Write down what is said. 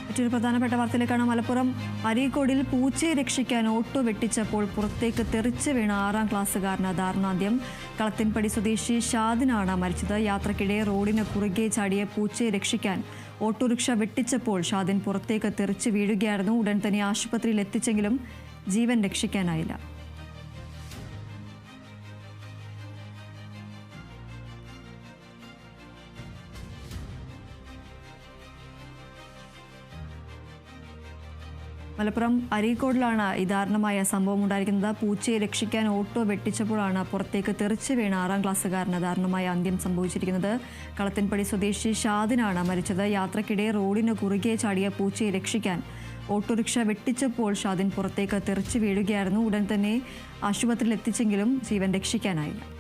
മറ്റൊരു പ്രധാനപ്പെട്ട വാർത്തയിലേക്കാണ്. മലപ്പുറം അരീക്കോടിൽ പൂച്ചയെ രക്ഷിക്കാൻ ഓട്ടോ വെട്ടിച്ചപ്പോൾ പുറത്തേക്ക് തെറിച്ച് വീണ 6ാം ക്ലാസ്സുകാരന് ദാരുണാന്ത്യം. കളത്തിൻപടി സ്വദേശി ഷാദിനാണ് മരിച്ചത്. യാത്രക്കിടെ റോഡിന് കുറുകെ ചാടിയ പൂച്ചയെ രക്ഷിക്കാൻ ഓട്ടോറിക്ഷ വെട്ടിച്ചപ്പോൾ ഷാദിൻ പുറത്തേക്ക് തെറിച്ച് വീഴുകയായിരുന്നു. ഉടൻ തന്നെ ആശുപത്രിയിൽ എത്തിച്ചെങ്കിലും ജീവൻ രക്ഷിക്കാനായില്ല. മലപ്പുറം അരീക്കോടിലാണ് ഈ ദാരുണമായ സംഭവം ഉണ്ടായിരിക്കുന്നത്. പൂച്ചയെ രക്ഷിക്കാൻ ഓട്ടോ വെട്ടിച്ചപ്പോഴാണ് പുറത്തേക്ക് തെറിച്ച് വീണ 6ാം ക്ലാസ്സുകാരന് ദാരുണമായ അന്ത്യം സംഭവിച്ചിരിക്കുന്നത്. കളത്തിൻപടി സ്വദേശി ഷാദിനാണ് മരിച്ചത്. യാത്രക്കിടെ റോഡിന് കുറുകെ ചാടിയ പൂച്ചയെ രക്ഷിക്കാൻ ഓട്ടോറിക്ഷ വെട്ടിച്ചപ്പോൾ ഷാദിൻ പുറത്തേക്ക് തെറിച്ച് വീഴുകയായിരുന്നു. ഉടൻ തന്നെ ആശുപത്രിയിൽ എത്തിച്ചെങ്കിലും ജീവൻ രക്ഷിക്കാനായില്ല.